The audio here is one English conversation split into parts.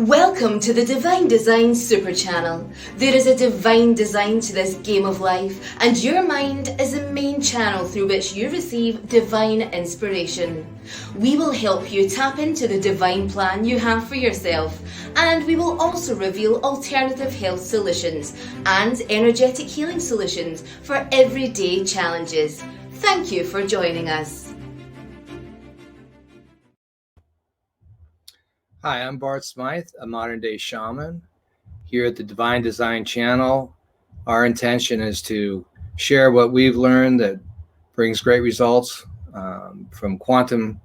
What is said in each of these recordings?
Welcome to the Divine Design Super Channel. There is a divine design to this game of life, and your mind is the main channel through which you receive divine inspiration. We will help you tap into the divine plan you have for yourself, and we will also reveal alternative health solutions and energetic healing solutions for everyday challenges. Thank you for joining us. Hi, I'm Bart Smyth, a modern-day shaman. Here at the Divine Design Channel, our intention is to share what we've learned that brings great results from quantum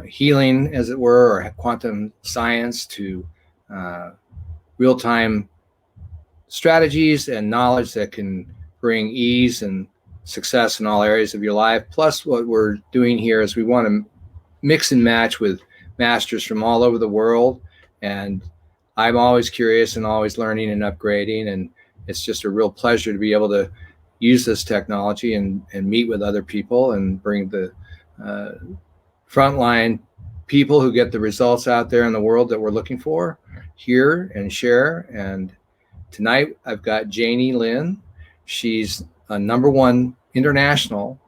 healing, as it were, or quantum science to real-time strategies and knowledge that can bring ease and success in all areas of your life. Plus, what we're doing here is we want to mix and match with masters from all over the world, and I'm always curious and always learning and upgrading, and it's just a real pleasure to be able to use this technology and meet with other people and bring the frontline people who get the results out there in the world that we're looking for here and share. And tonight I've got Janie Lin. She's a #1 international.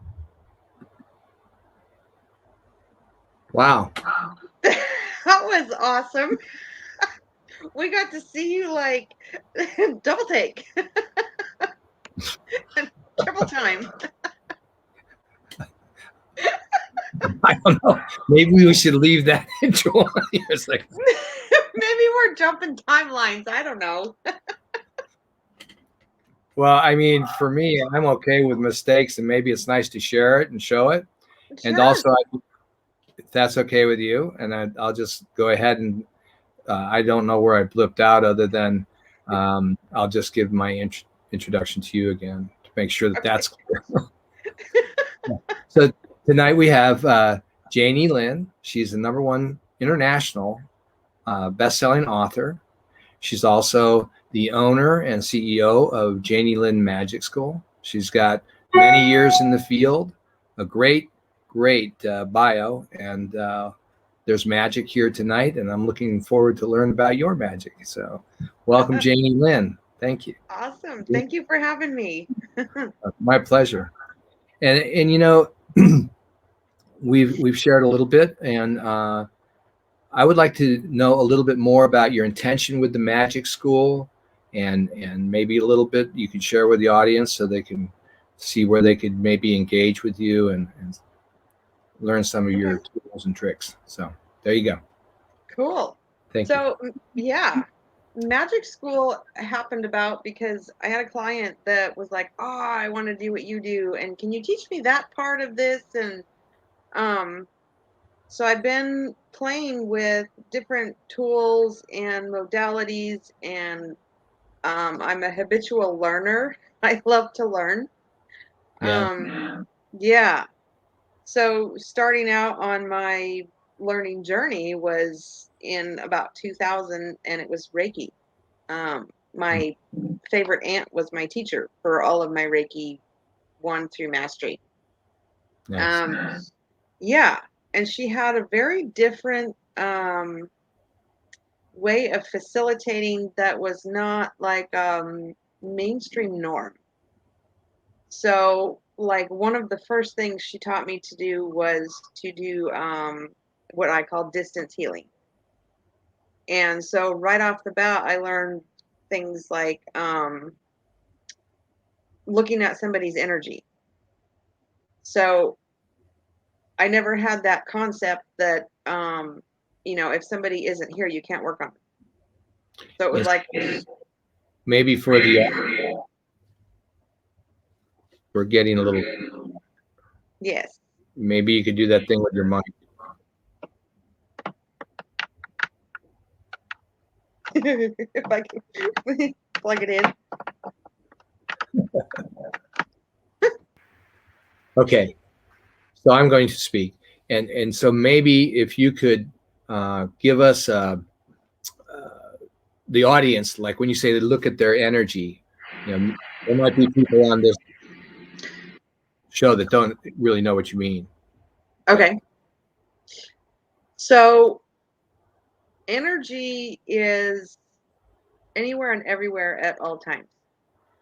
Wow. That was awesome. We got to see you like double take. Triple time. I don't know. Maybe we should leave that into one of yours. Maybe we're jumping timelines. I don't know. Well, I mean, for me, I'm okay with mistakes, and maybe it's nice to share it and show it. Sure. And also, if that's okay with you, and I'll just go ahead and I don't know where I blipped out other than I'll just give my introduction to you again to make sure that Okay. That's clear. So tonight we have Janie Lin. She's the #1 international best-selling author. She's also the owner and CEO of Janie Lin Magic School. She's got many years in the field, a great bio, and there's magic here tonight, and I'm looking forward to learn about your magic. So welcome, Janie Lin. Thank you. Awesome. Thank you for having me. My pleasure. And you know, we've shared a little bit, and I would like to know a little bit more about your intention with the magic school, and maybe a little bit you can share with the audience so they can see where they could maybe engage with you and learn some of your tools and tricks. So there you go. Cool. Thank you. So yeah, magic school happened about because I had a client that was like, "Oh, I want to do what you do, and can you teach me that part of this?" And so I've been playing with different tools and modalities, and I'm a habitual learner. I love to learn. Yeah. So starting out on my learning journey was in about 2000, and it was Reiki. My favorite aunt was my teacher for all of my Reiki 1 through mastery. Nice. Yeah, and she had a very different way of facilitating that was not like mainstream norm. So, like, one of the first things she taught me to do was to do what I call distance healing. And so, right off the bat, I learned things like looking at somebody's energy. So, I never had that concept that, if somebody isn't here, you can't work on it. So, it was like. Maybe for the. We're getting a little. Yes. Maybe you could do that thing with your mic. If I can plug it in. Okay, so I'm going to speak, and so maybe if you could give us the audience, like when you say they look at their energy, there might be people on this show that don't really know what you mean. Okay. So energy is anywhere and everywhere at all times.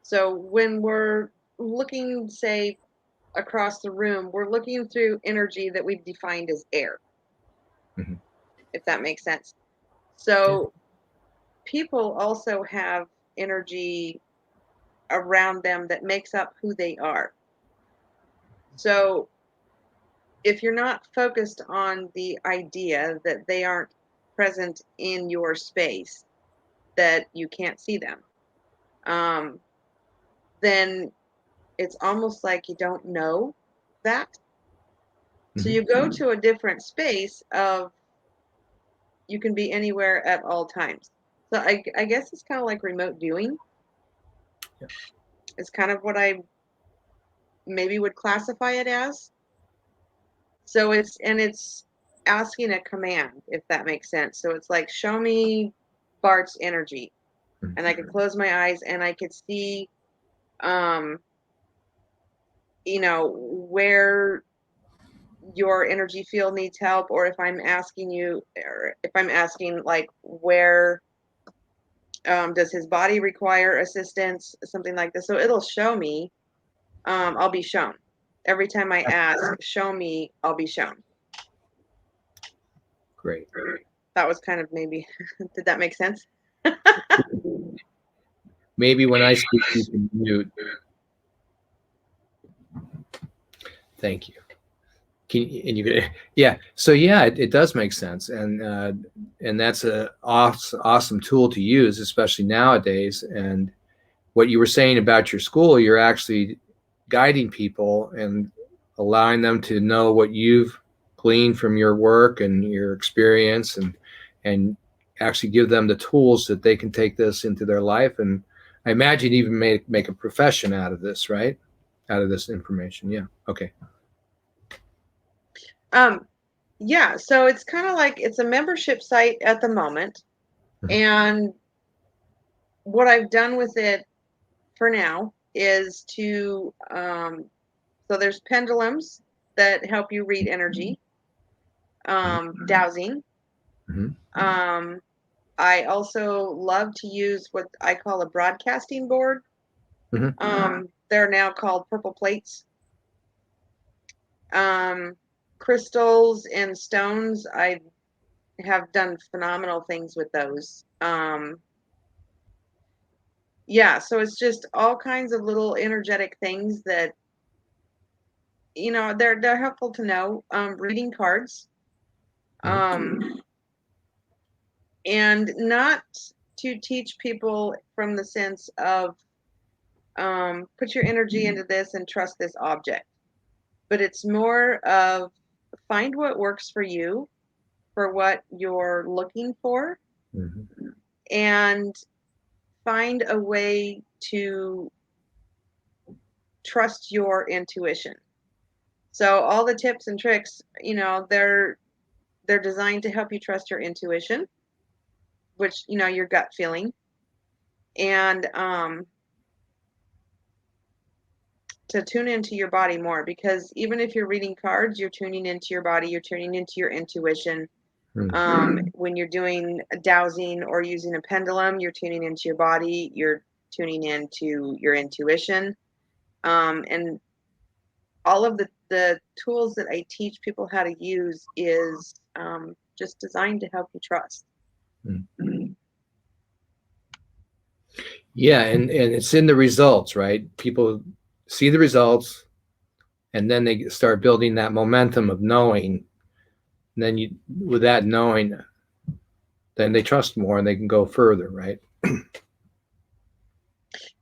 So when we're looking, say, across the room, we're looking through energy that we've defined as air, Mm-hmm. if that makes sense. So people also have energy around them that makes up who they are. So if you're not focused on the idea that they aren't present in your space, that you can't see them, then it's almost like you don't know that. So you go to a different space of you can be anywhere at all times. So I guess it's kind of like remote viewing. Yeah. It's kind of what I maybe would classify it as. So it's asking a command, if that makes sense. So it's like, show me Bart's energy. And I could close my eyes and I could see, where your energy field needs help, or if I'm asking you, or if I'm asking like, where does his body require assistance, something like this. So it'll show me, I'll be shown. Every time I ask, show me, I'll be shown. Great. That was kind of maybe, did that make sense? Maybe when I speak, you can mute. Thank you. So yeah, it does make sense, and that's a awesome tool to use, especially nowadays. And what you were saying about your school, you're actually guiding people and allowing them to know what you've gleaned from your work and your experience, and actually give them the tools that they can take this into their life. And I imagine even make a profession out of this, right? Out of this information. Yeah. Okay. Yeah, so it's kind of like it's a membership site at the moment. And what I've done with it for now is to, so there's pendulums that help you read energy, dowsing. Mm-hmm. I also love to use what I call a broadcasting board. Mm-hmm. They're now called purple plates. Crystals and stones, I have done phenomenal things with those. Yeah, so it's just all kinds of little energetic things that, they're helpful to know. Reading cards, and not to teach people from the sense of, put your energy into this and trust this object, but it's more of find what works for you, for what you're looking for, and find a way to trust your intuition. So all the tips and tricks, they're designed to help you trust your intuition, which, your gut feeling, and to tune into your body more, because even if you're reading cards, you're tuning into your body, you're tuning into your intuition. When you're doing a dowsing or using a pendulum, you're tuning into your body, you're tuning into your intuition. And all of the tools that I teach people how to use is just designed to help you trust. Yeah, and it's in the results, right? People see the results, and then they start building that momentum of knowing. And then with that knowing, then they trust more and they can go further, right?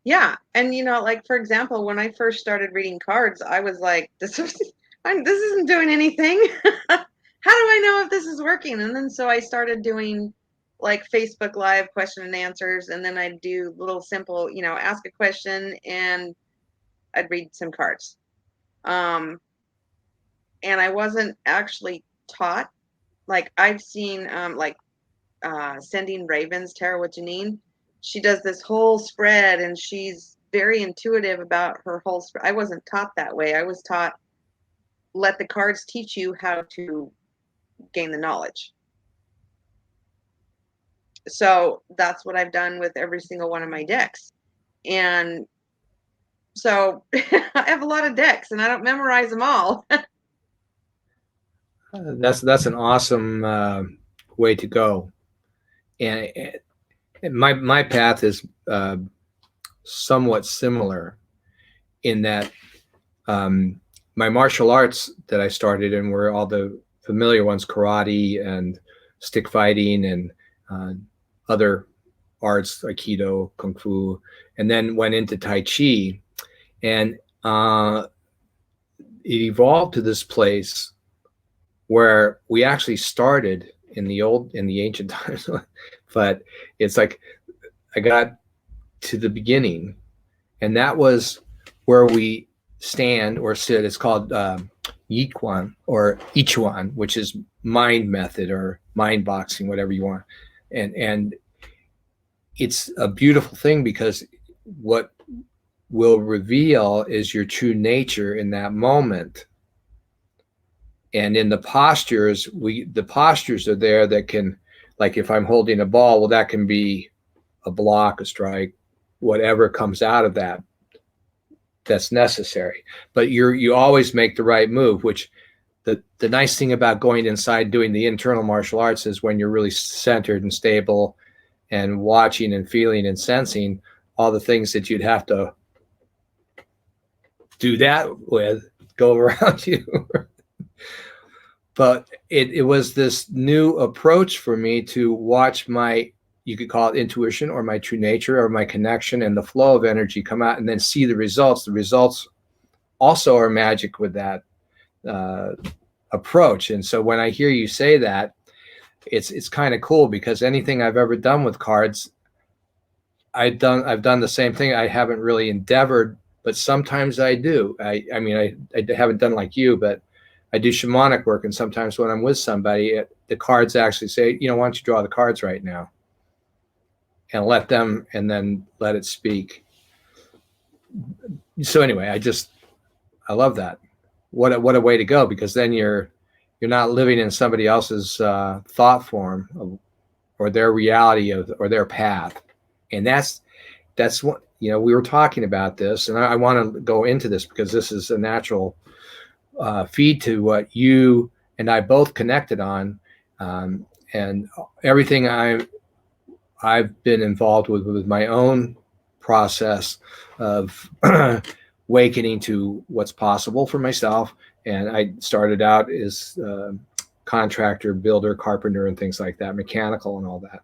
Yeah, and like, for example, when I first started reading cards, I was like, this isn't doing anything. How do I know if this is working? And then so I started doing like Facebook Live question and answers, and then I'd do little simple, ask a question and I'd read some cards. And I wasn't actually taught. Like, I've seen Sending Ravens, Tara with Janine. She does this whole spread, and she's very intuitive about her whole spread. I wasn't taught that way. I was taught, let the cards teach you how to gain the knowledge. So that's what I've done with every single one of my decks. And so I have a lot of decks and I don't memorize them all. That's an awesome way to go. And my path is somewhat similar in that my martial arts that I started in were all the familiar ones, karate and stick fighting and other arts, aikido, kung fu, and then went into tai chi. And it evolved to this place where we actually started in the ancient times, but it's like I got to the beginning, and that was where we stand or sit. It's called Yiquan or Ichuan, which is mind method or mind boxing, whatever you want. And it's a beautiful thing because what will reveal is your true nature in that moment. And in the postures, the postures are there that can, like if I'm holding a ball, well, that can be a block, a strike, whatever comes out of that, that's necessary. But you always make the right move, which the nice thing about going inside doing the internal martial arts is when you're really centered and stable and watching and feeling and sensing all the things that you'd have to do that with go around you. But it was this new approach for me to watch my, you could call it intuition or my true nature or my connection and the flow of energy come out and then see the results. The results also are magic with that approach. And so when I hear you say that, it's kind of cool because anything I've ever done with cards, I've done the same thing. I haven't really endeavored, but sometimes I do. I haven't done like you, but I do shamanic work, and sometimes when I'm with somebody, the cards actually say, why don't you draw the cards right now, and let them, and then let it speak. So anyway, I love that. What a way to go, because then you're not living in somebody else's thought form or their reality or their path, and that's what we were talking about this, and I want to go into this because this is a natural feed to what you and I both connected on, and everything I've been involved with my own process of awakening to what's possible for myself. And I started out as contractor, builder, carpenter, and things like that, mechanical and all that.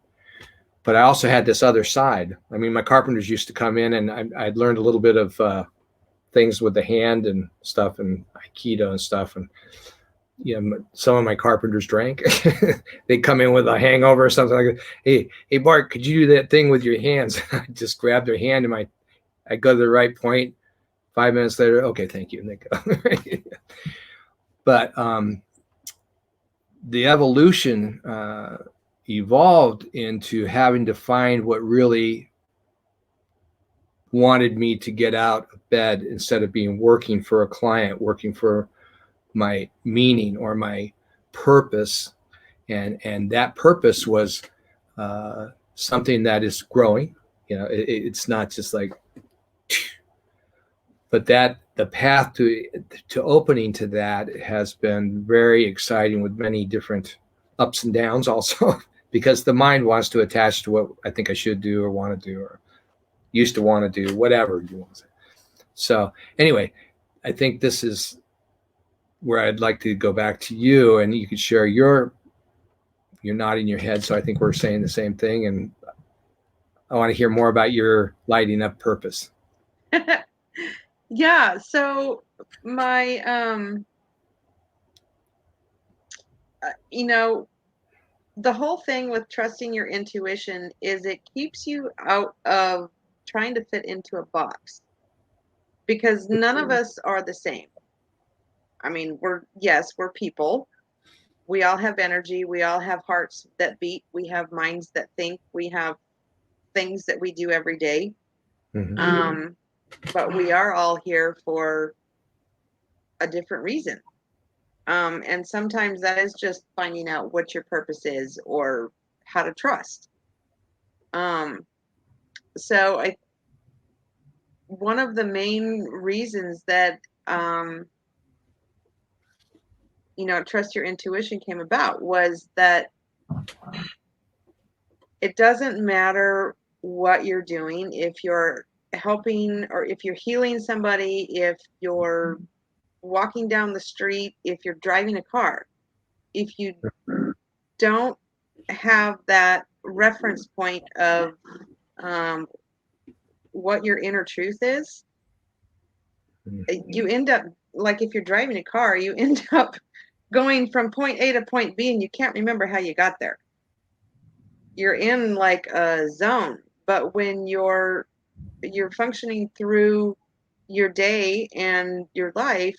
But I also had this other side. I mean, my carpenters used to come in, and I'd learned a little bit of things with the hand and stuff, and aikido and stuff. And some of my carpenters drank. They'd come in with a hangover or something like that. Hey, Bart, could you do that thing with your hands? I just grab their hand and I go to the right point. 5 minutes later, okay, thank you, and they go. But the evolution evolved into having to find what really wanted me to get out of bed instead of being working for a client, working for my meaning or my purpose. And that purpose was something that is growing. It's not just like, but that the path to opening to that has been very exciting with many different ups and downs also, because the mind wants to attach to what I think I should do or want to do or used to want to do, whatever you want to say. So anyway, I think this is where I'd like to go back to you, and you could share you're nodding your head. So I think we're saying the same thing, and I want to hear more about your lighting up purpose. Yeah. So my, the whole thing with trusting your intuition is it keeps you out of trying to fit into a box, because none of us are the same. I mean, we're people. We all have energy. We all have hearts that beat. We have minds that think. We have things that we do every day. Mm-hmm. But we are all here for a different reason. And sometimes that is just finding out what your purpose is or how to trust. So one of the main reasons that, trust your intuition came about was that it doesn't matter what you're doing, if you're helping or if you're healing somebody, if you're walking down the street, if you're driving a car, if you don't have that reference point of what your inner truth is, you end up, like if you're driving a car, you end up going from point A to point B and you can't remember how you got there. You're in like a zone. But when you're functioning through your day and your life,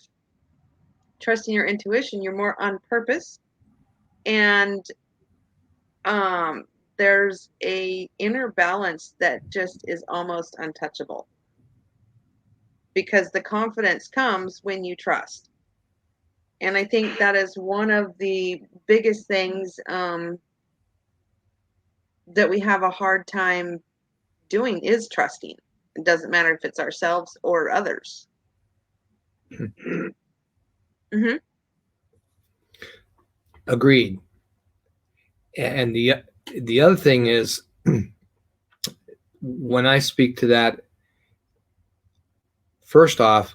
trusting your intuition, you're more on purpose. And there's a inner balance that just is almost untouchable, because the confidence comes when you trust. And I think that is one of the biggest things that we have a hard time doing, is trusting. It doesn't matter if it's ourselves or others. Mm-hmm. Agreed. And the other thing is, when I speak to that, first off,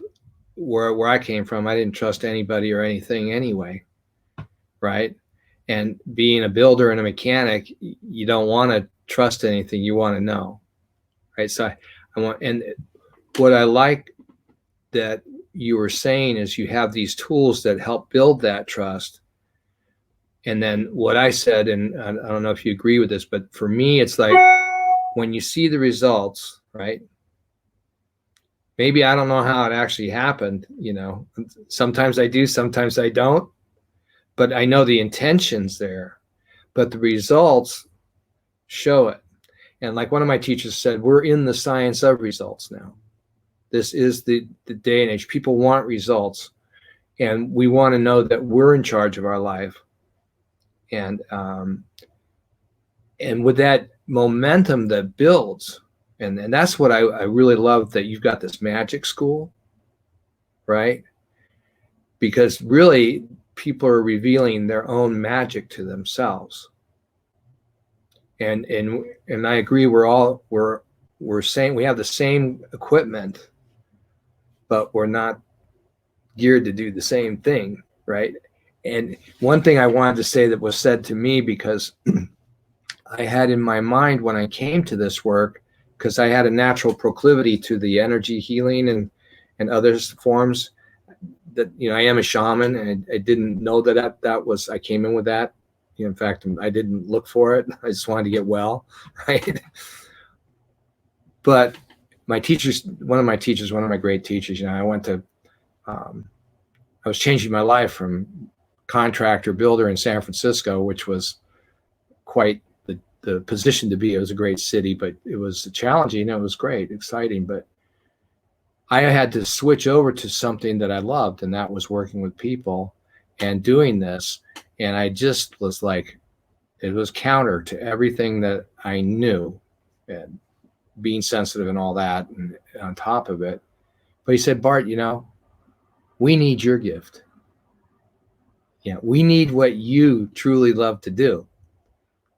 where I came from, I didn't trust anybody or anything anyway, right? And being a builder and a mechanic, you don't want to trust anything. You want to know, right? So I want, and what I like that you were saying is you have these tools that help build that trust. And then what I said, and I don't know if you agree with this, but for me, it's like when you see the results, right? Maybe I don't know how it actually happened, sometimes I do, sometimes I don't, but I know the intention's there, but the results show it. And like one of my teachers said, we're in the science of results now. This is the day and age. People want results, and we want to know that we're in charge of our life. And with that momentum that builds, and that's what I really love, that you've got this magic school, right? Because really people are revealing their own magic to themselves. And I agree, we're saying we have the same equipment, but we're not geared to do the same thing, right? And one thing I wanted to say that was said to me, because I had in my mind when I came to this work, because I had a natural proclivity to the energy healing and other forms, that, I am a shaman, and I didn't know that was, I came in with that. In fact, I didn't look for it. I just wanted to get well, right? But my teachers, one of my great teachers, I went to, I was changing my life from contractor builder in San Francisco, which was quite the position to be. It was a great city, but it was challenging. It was great, exciting, but I had to switch over to something that I loved, and that was working with people and doing this. And I just was like, it was counter to everything that I knew, and being sensitive and all that, and on top of it. But he said, Bart, we need your gift. We need what you truly love to do.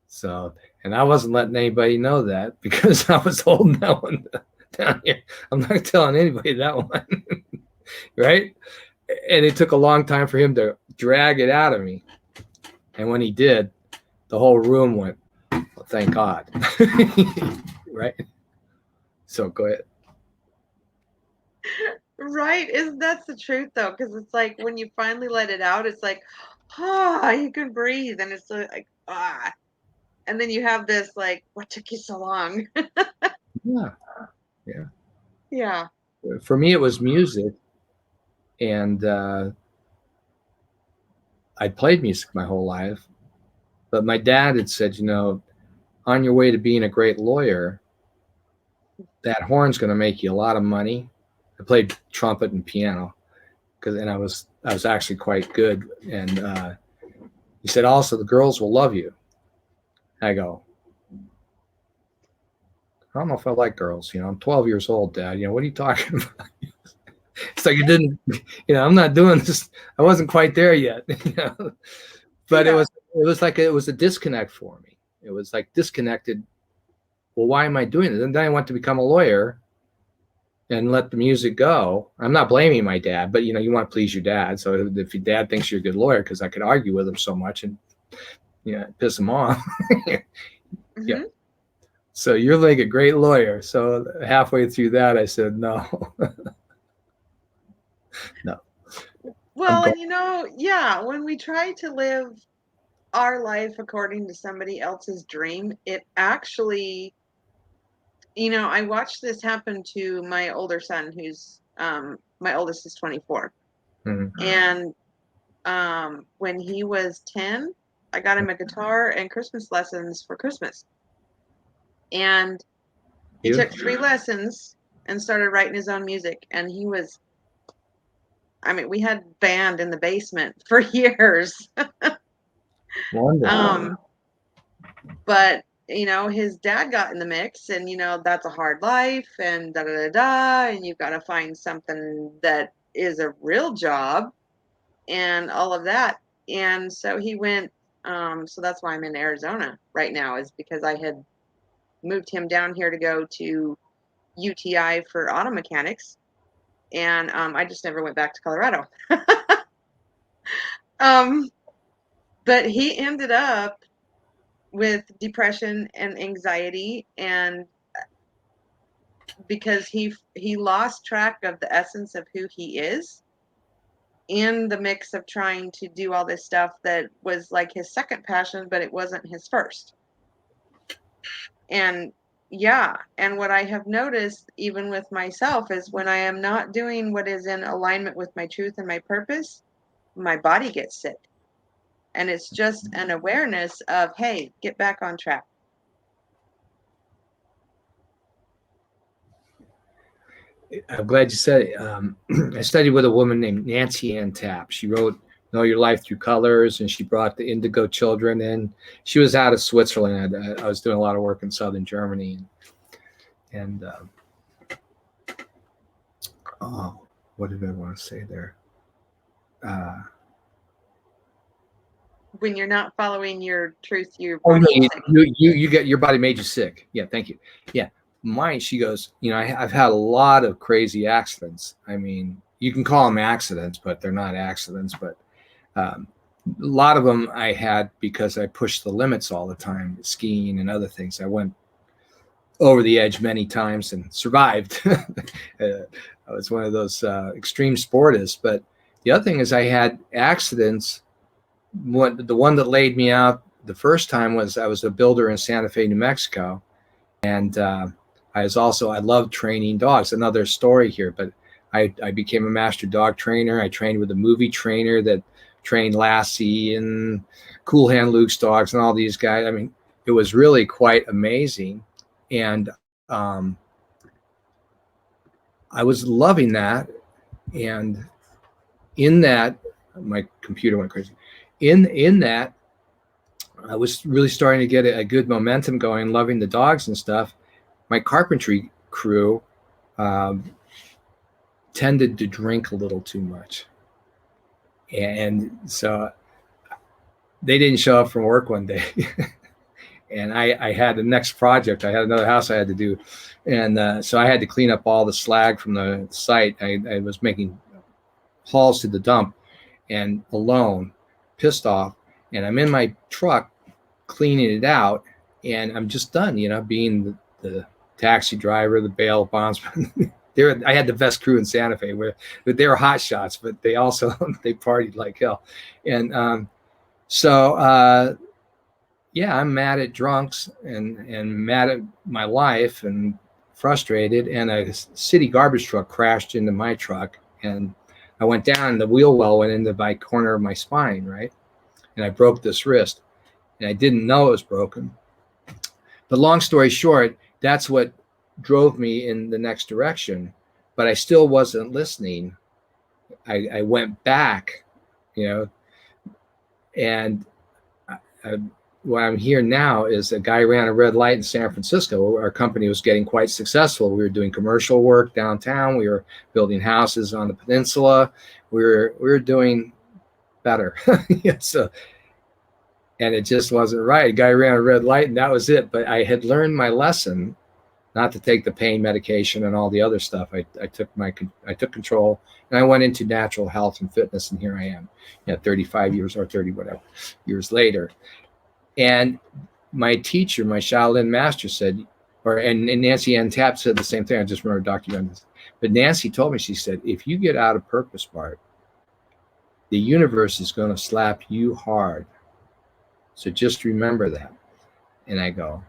So, and I wasn't letting anybody know that, because I was holding that one down here. I'm not telling anybody that one, right? And it took a long time for him to drag it out of me. And when he did, the whole room went, well, thank God. Right? So go ahead. Right. That's the truth, though? Because it's like when you finally let it out, it's like, you can breathe. And it's like, and then you have this like, what took you so long? Yeah. For me, it was music. And I'd played music my whole life. But my dad had said, on your way to being a great lawyer, that horn's going to make you a lot of money. I played trumpet and piano, and I was actually quite good. And he said, also, the girls will love you. I go, I don't know if I like girls. I'm 12 years old, Dad. What are you talking about? It's like it didn't, I'm not doing this. I wasn't quite there yet. But Yeah. it was a disconnect for me. It was like disconnected. Well, why am I doing this? And then I went to become a lawyer and let the music go. I'm not blaming my dad, but you want to please your dad. So if your dad thinks you're a good lawyer, because I could argue with him so much and piss him off. Yeah. So you're like a great lawyer. So halfway through that, I said, no. No. Well, and yeah, when we try to live our life according to somebody else's dream, it actually, I watched this happen to my older son, who's my oldest is 24. Mm-hmm. And when he was 10, I got him a guitar and Christmas lessons for Christmas. And he took 3 lessons and started writing his own music. And we had band in the basement for years. Wonderful. But his dad got in the mix, and that's a hard life, and da da da da, and you've got to find something that is a real job, and all of that. And so he went. So that's why I'm in Arizona right now, is because I had moved him down here to go to UTI for auto mechanics, and I just never went back to Colorado. But he ended up with depression and anxiety, and because he lost track of the essence of who he is in the mix of trying to do all this stuff that was like his second passion, but it wasn't his first. And yeah, and what I have noticed even with myself is when I am not doing what is in alignment with my truth and my purpose, my body gets sick. And it's just an awareness of, hey, get back on track. I'm glad you said it. I studied with a woman named Nancy Ann Tapp. She wrote Know Your Life Through Colors, and she brought the Indigo Children in. She was out of Switzerland. I was doing a lot of work in southern Germany. And what did I want to say there? When you're not following your truth, your body body is sick. You get your body made you sick. Yeah, thank you. Yeah, mine. She goes. I've had a lot of crazy accidents. I mean, you can call them accidents, but they're not accidents. But a lot of them I had because I pushed the limits all the time, skiing and other things. I went over the edge many times and survived. I was one of those extreme sportists. But the other thing is I had accidents. The one that laid me out the first time was I was a builder in Santa Fe, New Mexico. And I loved training dogs. Another story here, but I became a master dog trainer. I trained with a movie trainer that trained Lassie and Cool Hand Luke's dogs and all these guys. I mean, it was really quite amazing. And I was loving that. And in that, my computer went crazy. In that, I was really starting to get a good momentum going, loving the dogs and stuff. My carpentry crew tended to drink a little too much. And so they didn't show up from work one day. And I had the next project. I had another house I had to do. And so I had to clean up all the slag from the site. I was making hauls to the dump and alone, pissed off. And I'm in my truck cleaning it out. And I'm just done, being the taxi driver, the bail bondsman. I had the best crew in Santa Fe where they were hot shots, but they also, they partied like hell. And yeah, I'm mad at drunks and mad at my life and frustrated. And a city garbage truck crashed into my truck, and I went down, and the wheel well went into my corner of my spine, right? And I broke this wrist, and I didn't know it was broken. But long story short, that's what drove me in the next direction. But I still wasn't listening. I went back, and why I'm here now is a guy ran a red light in San Francisco. Our company was getting quite successful. We were doing commercial work downtown. We were building houses on the peninsula. We were doing better. Yeah, so, and it just wasn't right. A guy ran a red light and that was it. But I had learned my lesson not to take the pain medication and all the other stuff. I took control, and I went into natural health and fitness, and here I am, 35 years or 30 whatever years later. And my teacher, my Shaolin master said, and Nancy Ann Tapp said the same thing. I just remember documenting this. But Nancy told me, she said, if you get out of purpose, Bart, the universe is going to slap you hard. So just remember that. And I go,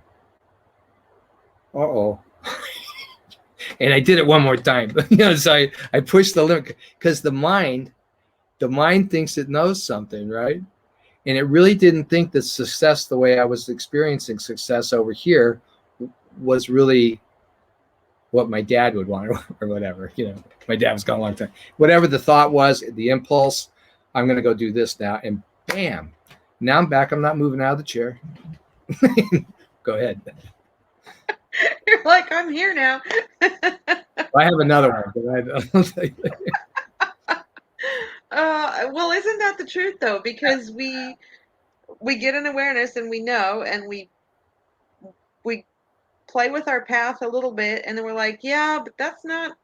uh-oh. And I did it one more time. So I pushed the limit, because the mind thinks it knows something, right? And it really didn't think that success, the way I was experiencing success over here, was really what my dad would want or whatever. My dad was gone a long time. Whatever the thought was, the impulse, I'm going to go do this now. And bam, now I'm back. I'm not moving out of the chair. Go ahead. You're like, I'm here now. I have another one. Well, isn't that the truth though? Because we get an awareness and we know, and we play with our path a little bit, and then we're like, yeah, but that's not,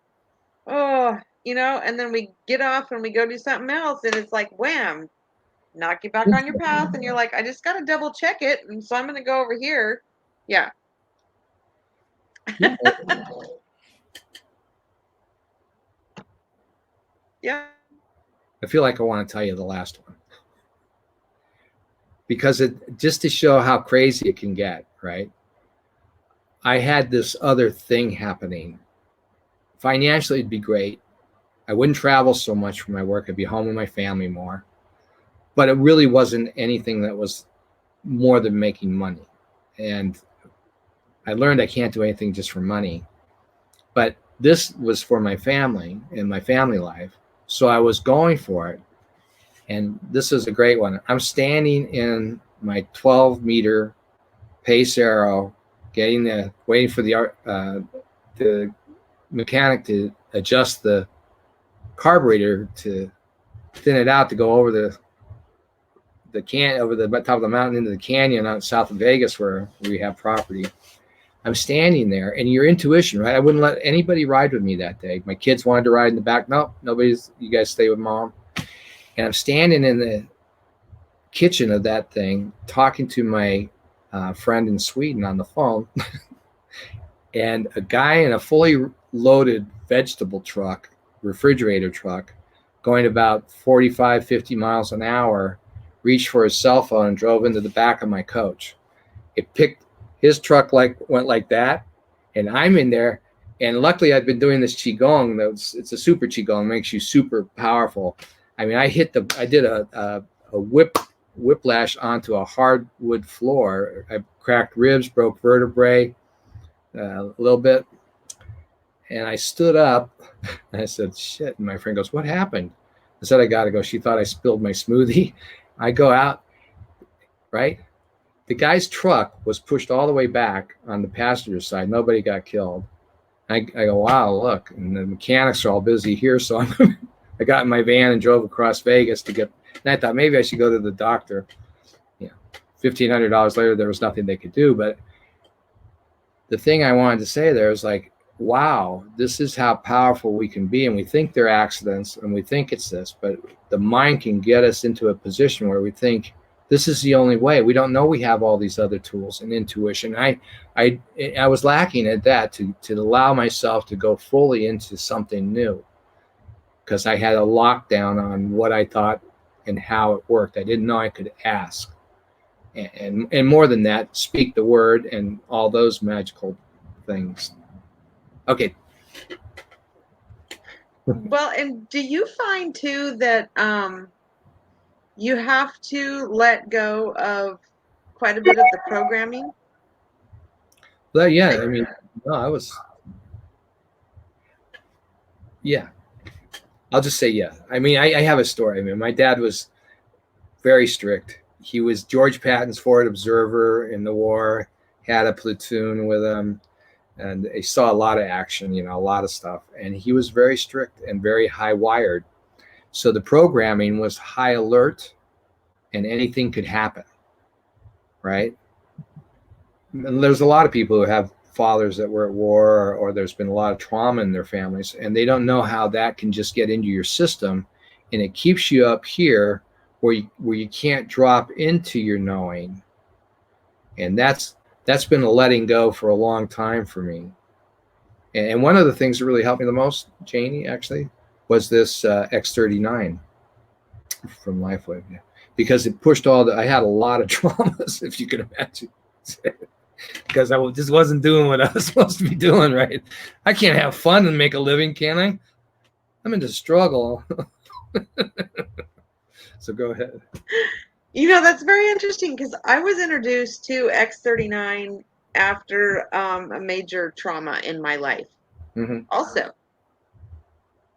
and then we get off and we go do something else, and it's like, wham, knock you back on your path, and you're like, I just got to double check it, and so I'm going to go over here. Yeah. Yeah. I feel like I want to tell you the last one, because it just to show how crazy it can get, right? I had this other thing happening. Financially, it'd be great. I wouldn't travel so much for my work. I'd be home with my family more. But it really wasn't anything that was more than making money. And I learned I can't do anything just for money. But this was for my family and my family life. So I was going for it. And this is a great one. I'm standing in my 12-meter pace arrow, waiting for the mechanic to adjust the carburetor to thin it out to go over the over the top of the mountain into the canyon out south of Vegas where we have property. I'm standing there, and your intuition, right? I wouldn't let anybody ride with me that day. My kids wanted to ride in the back. No, you guys stay with mom. And I'm standing in the kitchen of that thing talking to my friend in Sweden on the phone. And a guy in a fully loaded vegetable truck, refrigerator truck, going about 45, 50 miles an hour, reached for his cell phone and drove into the back of my coach. His truck went like that, and I'm in there. And luckily, I'd been doing this qigong. It's a super qigong, makes you super powerful. I mean, I did a whiplash onto a hardwood floor. I cracked ribs, broke vertebrae a little bit, and I stood up. And I said, "Shit!" And my friend goes, "What happened?" I said, "I gotta go." She thought I spilled my smoothie. I go out, right? The guy's truck was pushed all the way back on the passenger side. Nobody got killed. I go, wow, look. And the mechanics are all busy here. So I got in my van and drove across Vegas and I thought maybe I should go to the doctor. $1,500 later, there was nothing they could do. But the thing I wanted to say there is like, wow, this is how powerful we can be. And we think they're accidents and we think it's this, but the mind can get us into a position where we think, this is the only way. We don't know we have all these other tools and intuition. I was lacking at that to allow myself to go fully into something new, because I had a lockdown on what I thought and how it worked. I didn't know I could ask, and more than that, speak the word and all those magical things. Okay. Well, and do you find too that you have to let go of quite a bit of the programming? Well, yeah, I mean, no, yeah. I'll just say, yeah. I mean, I have a story. I mean, my dad was very strict. he was George Patton's forward observer in the war, had a platoon with him, and he saw a lot of action, a lot of stuff. And he was very strict and very high wired. So the programming was high alert and anything could happen, right? And there's a lot of people who have fathers that were at war, or there's been a lot of trauma in their families, and they don't know how that can just get into your system, and it keeps you up here where you can't drop into your knowing. And that's been a letting go for a long time for me. And one of the things that really helped me the most, Janie, actually, was this X39 from LifeWave, because it pushed I had a lot of traumas, if you can imagine, because I just wasn't doing what I was supposed to be doing, right? I can't have fun and make a living, can I? I'm in the struggle. So go ahead. That's very interesting, because I was introduced to X39 after a major trauma in my life, also.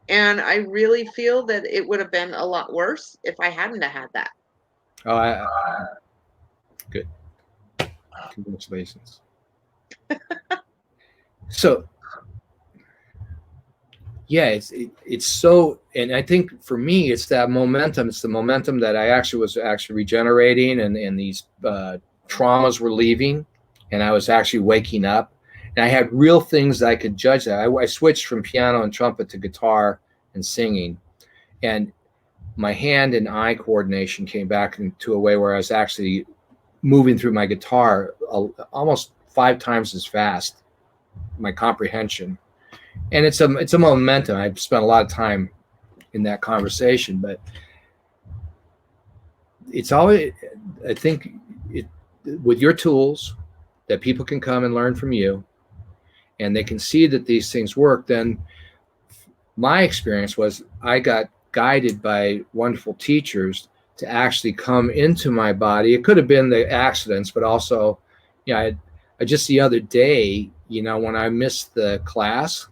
And I really feel that it would have been a lot worse if I hadn't have had that. Oh, good. Congratulations. So, yeah, it's so, and I think for me, it's that momentum. It's the momentum that I was regenerating, and these traumas were leaving, and I was actually waking up, and I had real things that I could judge that. I switched from piano and trumpet to guitar and singing, and my hand and eye coordination came back into a way where I was actually moving through my guitar almost 5 times as fast, my comprehension. And it's a momentum. I've spent a lot of time in that conversation, but it's always, I think, with your tools that people can come and learn from you, and they can see that these things work. Then my experience was I got guided by wonderful teachers to actually come into my body. It could have been the accidents, but also, I just the other day, when I missed the class,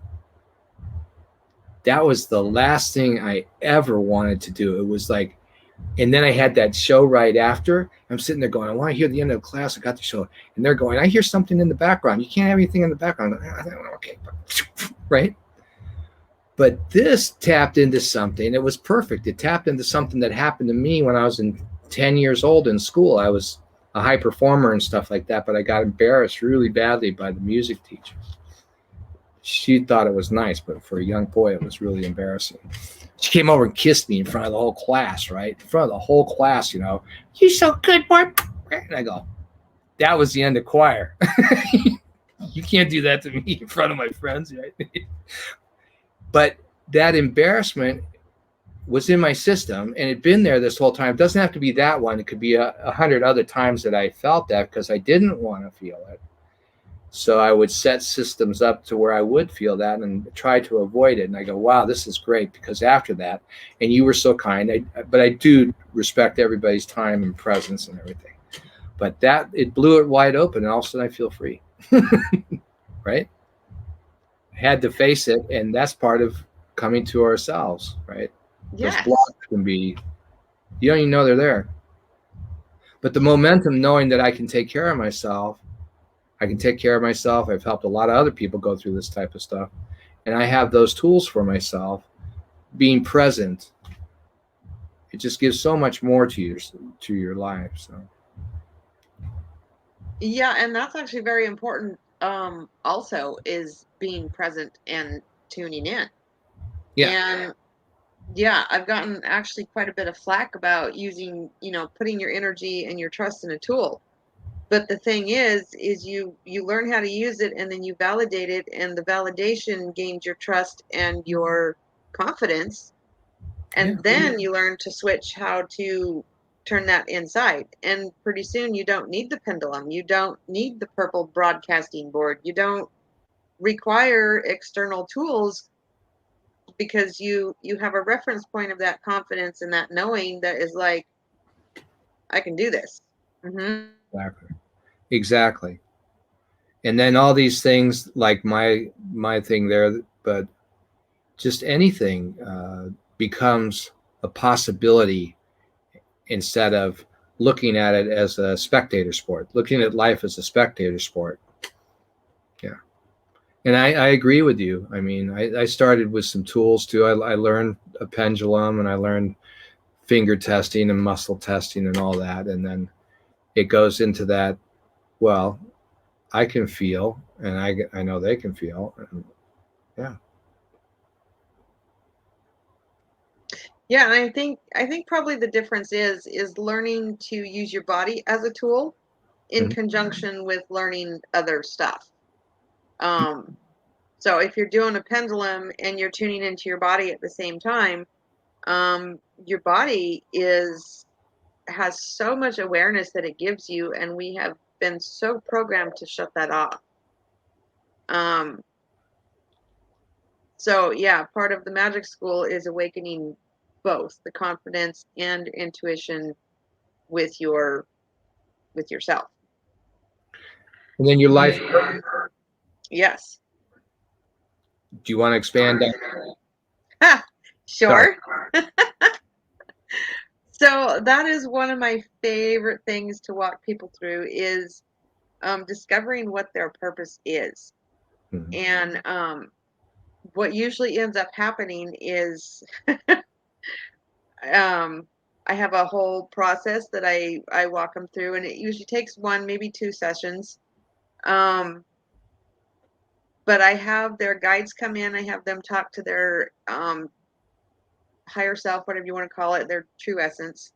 that was the last thing I ever wanted to do. It was like, and then I had that show right after. I'm sitting there going, I want to hear the end of the class. I got the show. And they're going, I hear something in the background. You can't have anything in the background. Okay, right? But this tapped into something. It was perfect. It tapped into something that happened to me when I was 10 years old in school. I was a high performer and stuff like that, but I got embarrassed really badly by the music teacher. She thought it was nice, but for a young boy, it was really embarrassing. She came over and kissed me in front of the whole class, right? In front of the whole class, you're so good, Bart. And I go, that was the end of choir. You can't do that to me in front of my friends, right? But that embarrassment was in my system, and it'd been there this whole time. It doesn't have to be that one. It could be 100 other times that I felt that because I didn't want to feel it. So I would set systems up to where I would feel that and try to avoid it. And I go, wow, this is great, because after that, and you were so kind, but I do respect everybody's time and presence and everything. But it blew it wide open, and all of a sudden I feel free, right? Had to face it, and that's part of coming to ourselves, right? Yes. Those blocks can be, you don't even know they're there. But the momentum, knowing that I can take care of myself, I've helped a lot of other people go through this type of stuff, and I have those tools for myself. Being present, it just gives so much more to your life. So yeah, and that's actually very important. Also, is being present and tuning in. yeah. And yeah, I've gotten actually quite a bit of flack about using, putting your energy and your trust in a tool. But the thing is you learn how to use it, and then you validate it, and the validation gains your trust and your confidence. And then you learn to switch how to turn that inside. And pretty soon you don't need the pendulum. You don't need the purple broadcasting board. You don't require external tools, because you have a reference point of that confidence and that knowing that is like, I can do this. Exactly. And then all these things, like my thing there, but just anything becomes a possibility instead of looking at it as a spectator sport, looking at life as a spectator sport. Yeah. And I agree with you. I mean, I started with some tools too. I learned a pendulum, and I learned finger testing and muscle testing and all that. And then it goes into that, well, I can feel, and I know they can feel. And yeah. Yeah, I think probably the difference is learning to use your body as a tool in conjunction with learning other stuff. So if you're doing a pendulum and you're tuning into your body at the same time, your body has so much awareness that it gives you, and we have been so programmed to shut that off. So yeah, part of the magic school is awakening both the confidence and intuition with yourself. And then your life. Yes. Do you want to expand that? Sure. So that is one of my favorite things to walk people through is discovering what their purpose is. And what usually ends up happening is I have a whole process that I walk them through, and it usually takes one, maybe two sessions. But I have their guides come in. I have them talk to their higher self, whatever you want to call it, their true essence.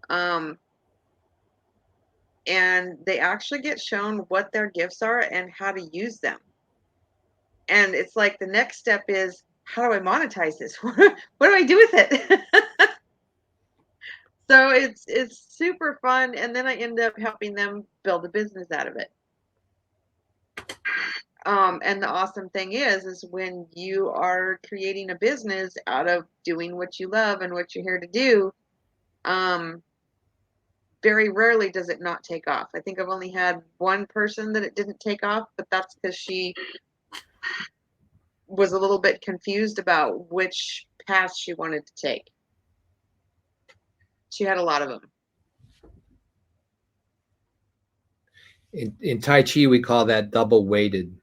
And they actually get shown what their gifts are and how to use them. And it's like the next step is, how do I monetize this? What do I do with it? So it's super fun, and then I end up helping them build a business out of it. And the awesome thing is when you are creating a business out of doing what you love and what you're here to do, very rarely does it not take off. I think I've only had one person that it didn't take off, but that's because she was a little bit confused about which path she wanted to take. She had a lot of them. In Tai Chi, we call that double weighted.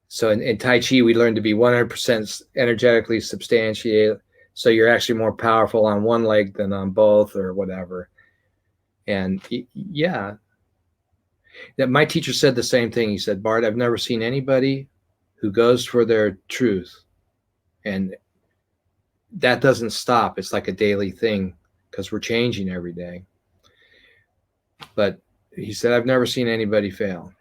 So in Tai Chi, we learn to be 100% energetically substantiated. So you're actually more powerful on one leg than on both or whatever. And yeah, my teacher said the same thing. He said, Bart, I've never seen anybody who goes for their truth. And that doesn't stop. It's like a daily thing because we're changing every day. But he said, I've never seen anybody fail.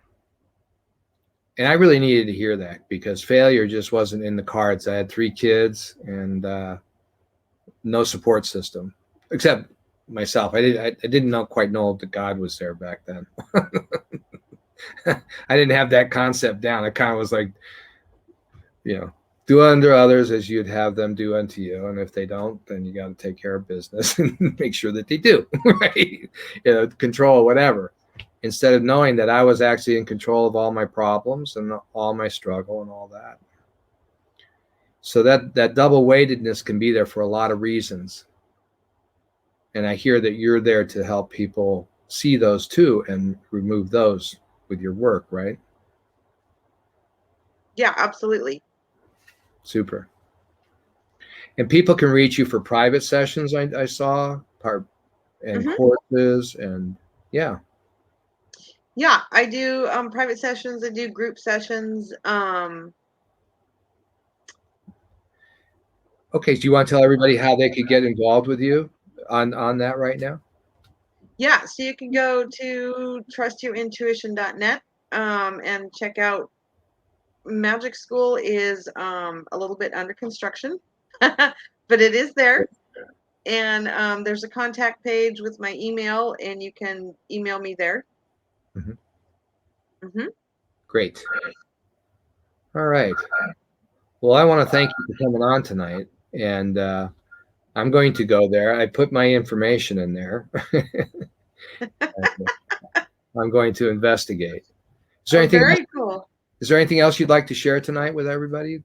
And I really needed to hear that because failure just wasn't in the cards. I had 3 kids and no support system except myself. I didn't quite know that God was there back then. I didn't have that concept down. It kind of was like, do unto others as you'd have them do unto you. And if they don't, then you got to take care of business and make sure that they do, right? Control whatever. Instead of knowing that I was actually in control of all my problems and all my struggle and all that. So that double weightedness can be there for a lot of reasons. And I hear that you're there to help people see those too and remove those with your work, right? Yeah, absolutely. Super. And people can reach you for private sessions, I saw, and courses, and yeah. Yeah, I do private sessions. I do group sessions. Okay, so you want to tell everybody how they could get involved with you on that right now? Yeah, so you can go to trustyourintuition.net and check out. Magic School is a little bit under construction, but it is there. And there's a contact page with my email, and you can email me there. Great. All right. Well, I want to thank you for coming on tonight, and I'm going to go there. I put my information in there. I'm going to investigate. Is there anything very cool. Is there anything else you'd like to share tonight with everybody?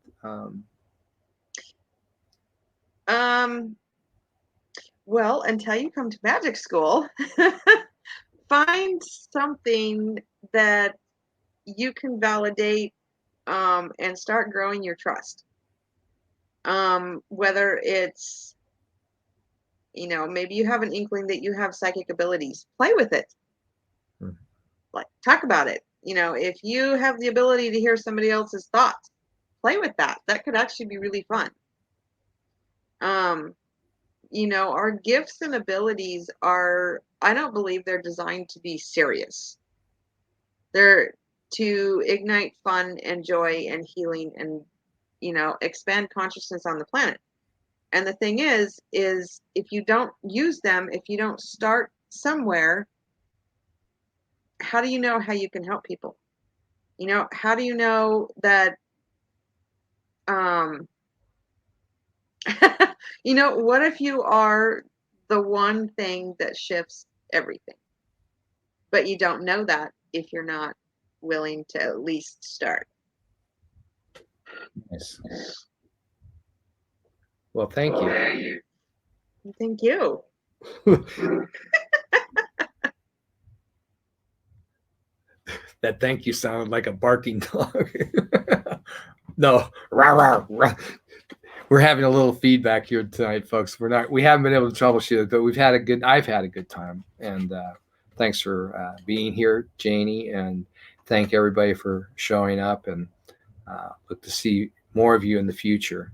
Well, until you come to magic school, find something that you can validate and start growing your trust. Whether it's, maybe you have an inkling that you have psychic abilities, play with it. Like, talk about it. If you have the ability to hear somebody else's thoughts, play with that. That could actually be really fun. Our gifts and abilities I don't believe they're designed to be serious. They're to ignite fun and joy and healing and, expand consciousness on the planet. And the thing is if you don't use them, if you don't start somewhere, how do you know how you can help people? How do you know that, what if you are the one thing that shifts everything? But you don't know that if you're not willing to at least start. Nice. Well, thank you. Thank you. That thank you sounded like a barking dog. No, rah, rah, rah. We're having a little feedback here tonight, folks. We haven't been able to troubleshoot it, but I've had a good time. And thanks for being here, Janie, and thank everybody for showing up, and look to see more of you in the future.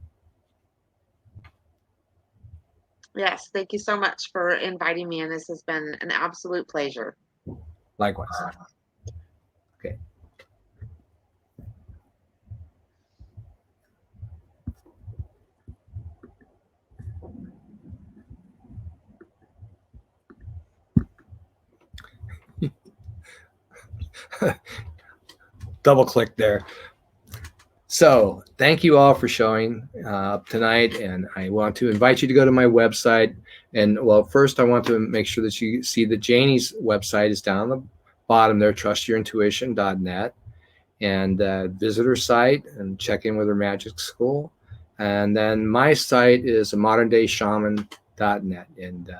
Yes, thank you so much for inviting me, and this has been an absolute pleasure. Likewise. Okay. Double click there. So thank you all for showing up tonight, and I want to invite you to go to my website. And well, first I want to make sure that you see that Janie's website is down on the bottom there, trustyourintuition.net, and visit her site and check in with her magic school. And then my site is moderndayshaman.net, and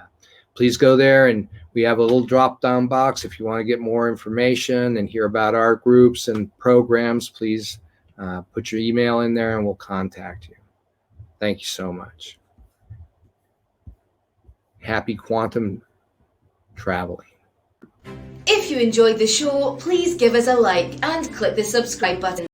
please go there, and we have a little drop-down box if you want to get more information and hear about our groups and programs. Please put your email in there and we'll contact you. Thank you so much. Happy quantum traveling. If you enjoyed the show, please give us a like and click the subscribe button.